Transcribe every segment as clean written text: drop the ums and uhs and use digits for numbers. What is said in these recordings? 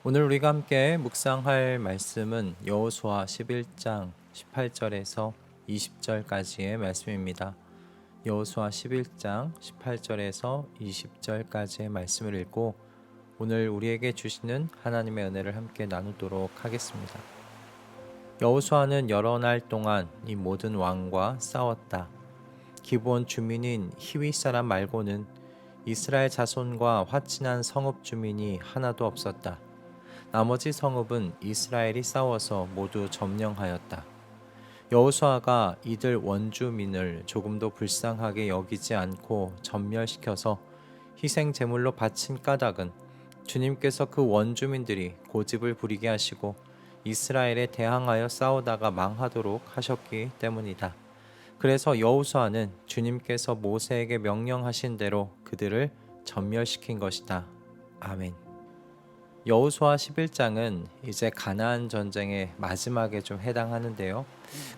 오늘 우리가 함께 묵상할 말씀은 여호수아 11장 18절에서 20절까지의 말씀입니다. 여호수아 11장 18절에서 20절까지의 말씀을 읽고 오늘 우리에게 주시는 하나님의 은혜를 함께 나누도록 하겠습니다. 여호수아는 여러 날 동안 이 모든 왕과 싸웠다. 기브온 주민인 히위 사람 말고는 이스라엘 자손과 화친한 성읍 주민이 하나도 없었다. 나머지 성읍은 이스라엘이 싸워서 모두 점령하였다. 여호수아가 이들 원주민을 조금도 불쌍하게 여기지 않고 전멸시켜서 희생 제물로 바친 까닭은 주님께서 그 원주민들이 고집을 부리게 하시고 이스라엘에 대항하여 싸우다가 망하도록 하셨기 때문이다. 그래서 여호수아는 주님께서 모세에게 명령하신 대로 그들을 전멸시킨 것이다. 아멘. 여호수아 11장은 이제 가나안 전쟁의 마지막에 좀 해당하는데요.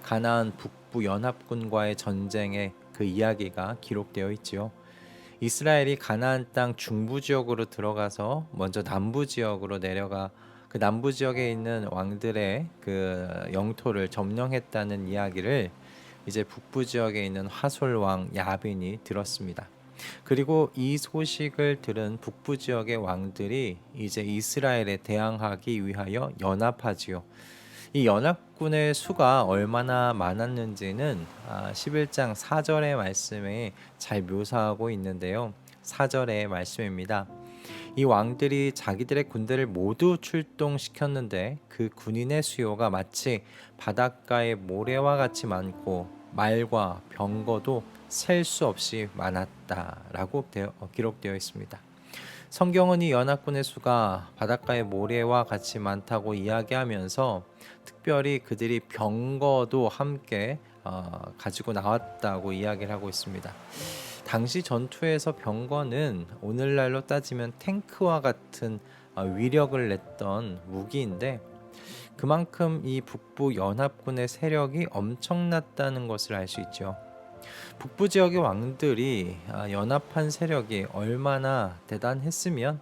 가나안 북부 연합군과의 전쟁의 그 이야기가 기록되어 있지요. 이스라엘이 가나안 땅 중부 지역으로 들어가서 먼저 남부 지역으로 내려가 그 남부 지역에 있는 왕들의 그 영토를 점령했다는 이야기를 이제 북부 지역에 있는 화솔 왕 야빈이 들었습니다. 그리고 이 소식을 들은 북부 지역의 왕들이 이제 이스라엘에 대항하기 위하여 연합하지요. 이 연합군의 수가 얼마나 많았는지는 11장 4절의 말씀에 잘 묘사하고 있는데요. 4절의 말씀입니다. 이 왕들이 자기들의 군대를 모두 출동시켰는데 그 군인의 수요가 마치 바닷가의 모래와 같이 많고 말과 병거도 셀 수 없이 많았다라고 기록되어 있습니다. 성경은 이 연합군의 수가 바닷가의 모래와 같이 많다고 이야기하면서 특별히 그들이 병거도 함께 가지고 나왔다고 이야기를 하고 있습니다. 당시 전투에서 병거는 오늘날로 따지면 탱크와 같은 위력을 냈던 무기인데 그만큼 이 북부 연합군의 세력이 엄청났다는 것을 알 수 있죠. 북부 지역의 왕들이 연합한 세력이 얼마나 대단했으면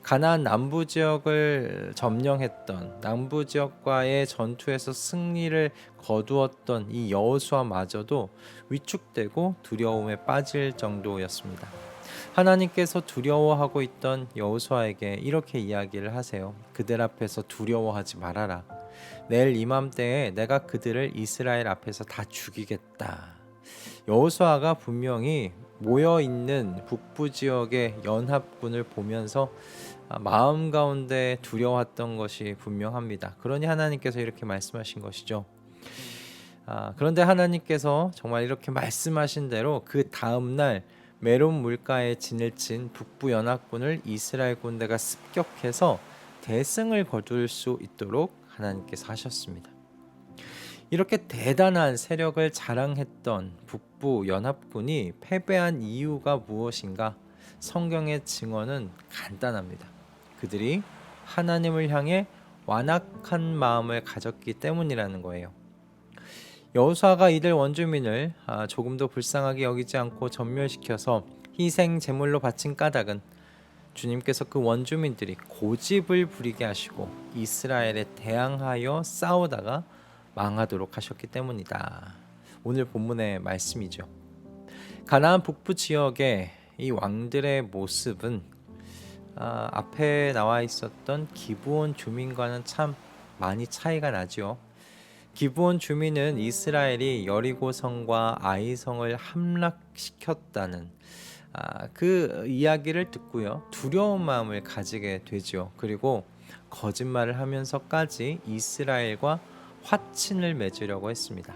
가나안 남부 지역을 점령했던 남부 지역과의 전투에서 승리를 거두었던 이 여호수아마저도 위축되고 두려움에 빠질 정도였습니다. 하나님께서 두려워하고 있던 여호수아에게 이렇게 이야기를 하세요. 그들 앞에서 두려워하지 말아라. 내일 이맘때에 내가 그들을 이스라엘 앞에서 다 죽이겠다. 여호수아가 분명히 모여있는 북부 지역의 연합군을 보면서 마음 가운데 두려웠던 것이 분명합니다. 그러니 하나님께서 이렇게 말씀하신 것이죠. 그런데 하나님께서 정말 이렇게 말씀하신 대로 그 다음날 메론 물가에 진을 친 북부 연합군을 이스라엘 군대가 습격해서 대승을 거둘 수 있도록 하나님께서 하셨습니다. 이렇게 대단한 세력을 자랑했던 북부 연합군이 패배한 이유가 무엇인가? 성경의 증언은 간단합니다. 그들이 하나님을 향해 완악한 마음을 가졌기 때문이라는 거예요. 여호수아가 이들 원주민을 조금도 불쌍하게 여기지 않고 전멸시켜서 희생 제물로 바친 까닭은 주님께서 그 원주민들이 고집을 부리게 하시고 이스라엘에 대항하여 싸우다가 망하도록 하셨기 때문이다. 오늘 본문의 말씀이죠. 가나안 북부 지역의 이 왕들의 모습은 앞에 나와 있었던 기브온 주민과는 참 많이 차이가 나죠. 기브온 주민은 이스라엘이 여리고성과 아이성을 함락시켰다는 그 이야기를 듣고요. 두려운 마음을 가지게 되죠. 그리고 거짓말을 하면서까지 이스라엘과 화친을 맺으려고 했습니다.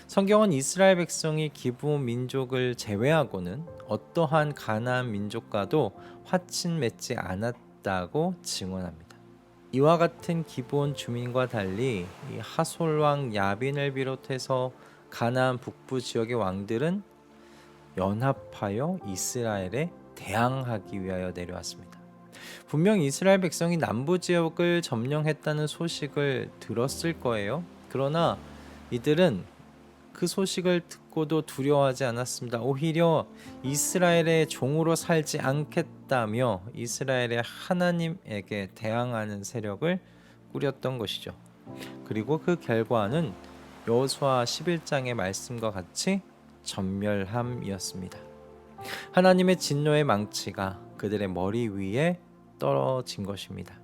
성경은 이스라엘 백성이 기브온 민족을 제외하고는 어떠한 가나안 민족과도 화친 맺지 않았다고 증언합니다. 이와 같은 기브온 주민과 달리 이 하솔 왕 야빈을 비롯해서 가나안 북부 지역의 왕들은 연합하여 이스라엘에 대항하기 위하여 내려왔습니다. 분명 이스라엘 백성이 남부 지역을 점령했다는 소식을 들었을 거예요. 그러나 이들은 그 소식을 듣고도 두려워하지 않았습니다. 오히려 이스라엘의 종으로 살지 않겠다며 이스라엘의 하나님에게 대항하는 세력을 꾸렸던 것이죠. 그리고 그 결과는 여호수아 11장의 말씀과 같이 전멸함이었습니다. 하나님의 진노의 망치가 그들의 머리 위에 떨어진 것입니다.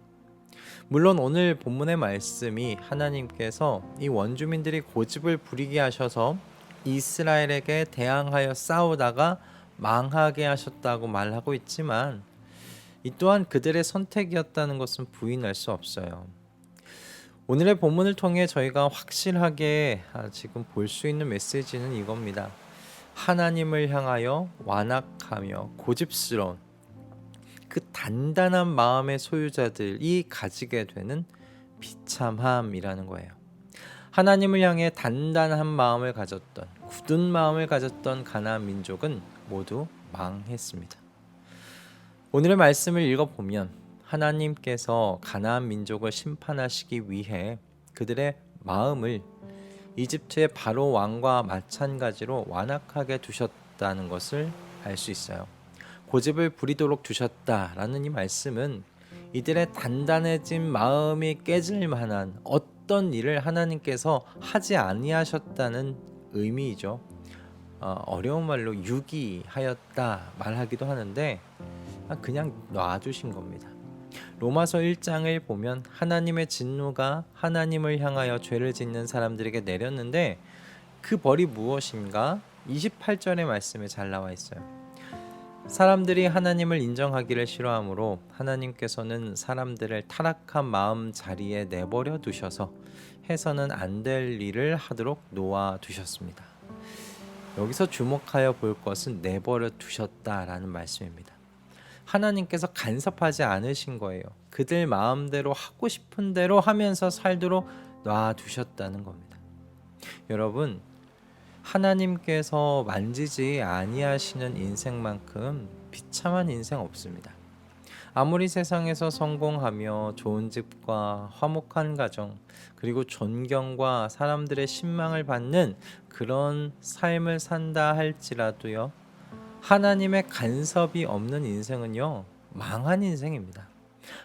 물론 오늘 본문의 말씀이 하나님께서 이 원주민들이 고집을 부리게 하셔서 이스라엘에게 대항하여 싸우다가 망하게 하셨다고 말하고 있지만 이 또한 그들의 선택이었다는 것은 부인할 수 없어요. 오늘의 본문을 통해 저희가 확실하게 지금 볼 수 있는 메시지는 이겁니다. 하나님을 향하여 완악하며 고집스러운 그 단단한 마음의 소유자들이 가지게 되는 비참함이라는 거예요. 하나님을 향해 단단한 마음을 가졌던, 굳은 마음을 가졌던 가나안 민족은 모두 망했습니다. 오늘의 말씀을 읽어보면 하나님께서 가나안 민족을 심판하시기 위해 그들의 마음을 이집트의 바로 왕과 마찬가지로 완악하게 두셨다는 것을 알 수 있어요. 고집을 부리도록 두셨다라는 이 말씀은 이들의 단단해진 마음이 깨질 만한 어떤 일을 하나님께서 하지 아니하셨다는 의미이죠. 어려운 말로 유기하였다 말하기도 하는데 그냥 놔두신 겁니다. 로마서 1장을 보면 하나님의 진노가 하나님을 향하여 죄를 짓는 사람들에게 내렸는데 그 벌이 무엇인가? 28절의 말씀에 잘 나와 있어요. 사람들이 하나님을 인정하기를 싫어하므로 하나님께서는 사람들을 타락한 마음 자리에 내버려 두셔서 해서는 안 될 일을 하도록 놓아 두셨습니다. 여기서 주목하여 볼 것은 내버려 두셨다라는 말씀입니다. 하나님께서 간섭하지 않으신 거예요. 그들 마음대로 하고 싶은 대로 하면서 살도록 놔두셨다는 겁니다. 여러분, 하나님께서 만지지 아니하시는 인생만큼 비참한 인생 없습니다. 아무리 세상에서 성공하며 좋은 집과 화목한 가정, 그리고 존경과 사람들의 신망을 받는 그런 삶을 산다 할지라도요, 하나님의 간섭이 없는 인생은요, 망한 인생입니다.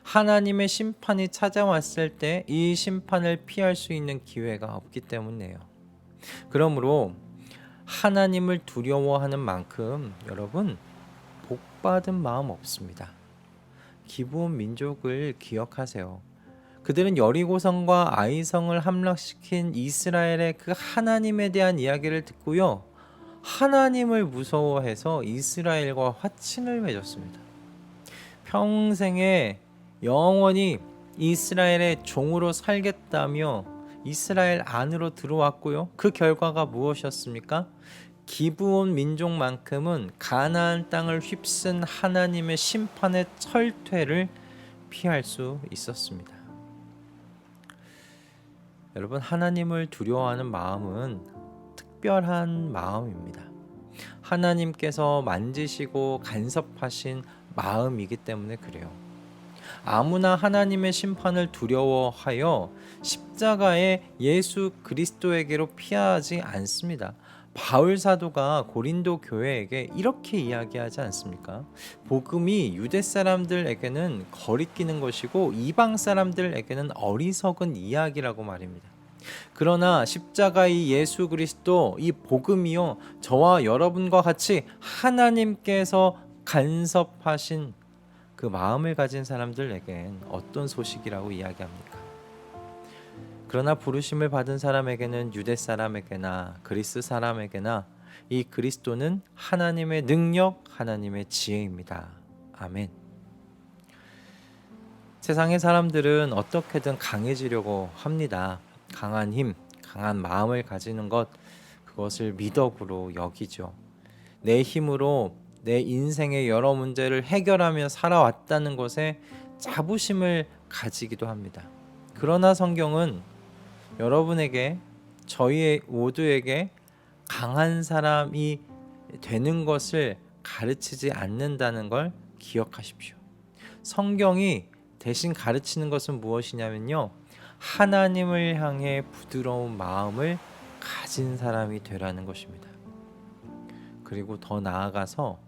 하나님의 심판이 찾아왔을 때 이 심판을 피할 수 있는 기회가 없기 때문이에요. 그러므로 하나님을 두려워하는 만큼 여러분 복받은 마음 없습니다. 기브온 민족을 기억하세요. 그들은 여리고성과 아이성을 함락시킨 이스라엘의 그 하나님에 대한 이야기를 듣고요, 하나님을 무서워해서 이스라엘과 화친을 맺었습니다. 평생에 영원히 이스라엘의 종으로 살겠다며 이스라엘 안으로 들어왔고요. 그 결과가 무엇이었습니까? 기브온 민족만큼은 가나안 땅을 휩쓴 하나님의 심판의 철퇴를 피할 수 있었습니다. 여러분, 하나님을 두려워하는 마음은 특별한 마음입니다. 하나님께서 만지시고 간섭하신 마음이기 때문에 그래요. 아무나 하나님의 심판을 두려워하여 십자가의 예수 그리스도에게로 피하지 않습니다. 바울 사도가 고린도 교회에게 이렇게 이야기하지 않습니까? 복음이 유대 사람들에게는 거리끼는 것이고 이방 사람들에게는 어리석은 이야기라고 말입니다. 그러나 십자가의 예수 그리스도, 이 복음이요, 저와 여러분과 같이 하나님께서 간섭하신 그 마음을 가진 사람들에겐 어떤 소식이라고 이야기합니까? 그러나 부르심을 받은 사람에게는 유대 사람에게나 그리스 사람에게나 이 그리스도는 하나님의 능력, 하나님의 지혜입니다. 아멘. 세상의 사람들은 어떻게든 강해지려고 합니다. 강한 힘, 강한 마음을 가지는 것, 그것을 미덕으로 여기죠. 내 힘으로 내 인생의 여러 문제를 해결하며 살아왔다는 것에 자부심을 가지기도 합니다. 그러나 성경은 여러분에게, 저희 모두에게 강한 사람이 되는 것을 가르치지 않는다는 걸 기억하십시오. 성경이 대신 가르치는 것은 무엇이냐면요, 하나님을 향해 부드러운 마음을 가진 사람이 되라는 것입니다. 그리고 더 나아가서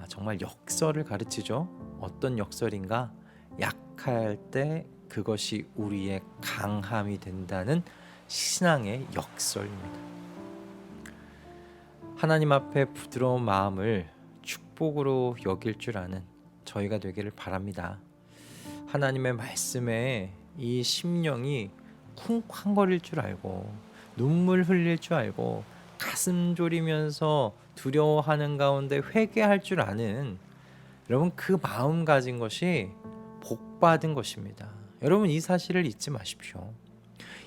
정말 역설을 가르치죠. 어떤 역설인가? 약할 때 그것이 우리의 강함이 된다는 신앙의 역설입니다. 하나님 앞에 부드러운 마음을 축복으로 여길 줄 아는 저희가 되기를 바랍니다. 하나님의 말씀에 이 심령이 쿵쾅거릴 줄 알고 눈물 흘릴 줄 알고 가슴 졸이면서 두려워하는 가운데 회개할 줄 아는 여러분, 그 마음 가진 것이 복받은 것입니다. 여러분, 이 사실을 잊지 마십시오.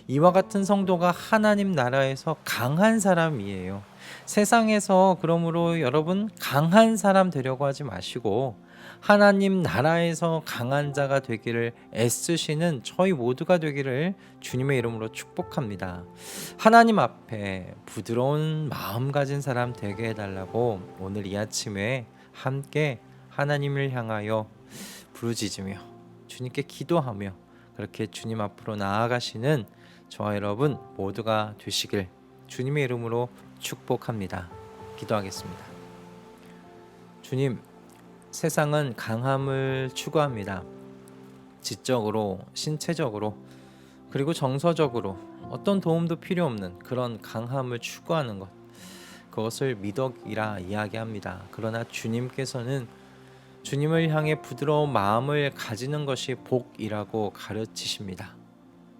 이와 같은 성도가 하나님 나라에서 강한 사람이에요. 세상에서 그러므로 여러분 강한 사람 되려고 하지 마시고 하나님 나라에서 강한 자가 되기를 애쓰시는 저희 모두가 되기를 주님의 이름으로 축복합니다. 하나님 앞에 부드러운 마음 가진 사람 되게 해달라고 오늘 이 아침에 함께 하나님을 향하여 부르짖으며 주님께 기도하며 그렇게 주님 앞으로 나아가시는 저와 여러분 모두가 되시길 주님의 이름으로 축복합니다. 기도하겠습니다. 주님, 세상은 강함을 추구합니다. 지적으로, 신체적으로, 그리고 정서적으로 어떤 도움도 필요 없는 그런 강함을 추구하는 것, 그것을 미덕이라 이야기합니다. 그러나 주님께서는 주님을 향해 부드러운 마음을 가지는 것이 복이라고 가르치십니다.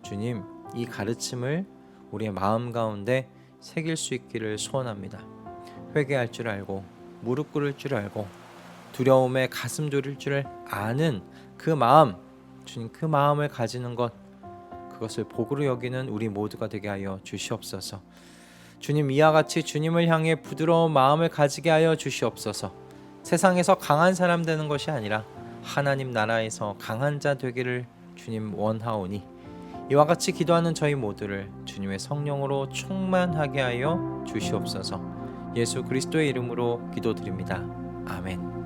주님, 이 가르침을 우리의 마음 가운데 새길 수 있기를 소원합니다. 회개할 줄 알고 무릎 꿇을 줄 알고 두려움에 가슴 졸일 줄 아는 그 마음, 주님 그 마음을 가지는 것, 그것을 복으로 여기는 우리 모두가 되게 하여 주시옵소서. 주님, 이와 같이 주님을 향해 부드러운 마음을 가지게 하여 주시옵소서. 세상에서 강한 사람 되는 것이 아니라 하나님 나라에서 강한 자 되기를 주님 원하오니 이와 같이 기도하는 저희 모두를 주님의 성령으로 충만하게 하여 주시옵소서. 예수 그리스도의 이름으로 기도드립니다. 아멘.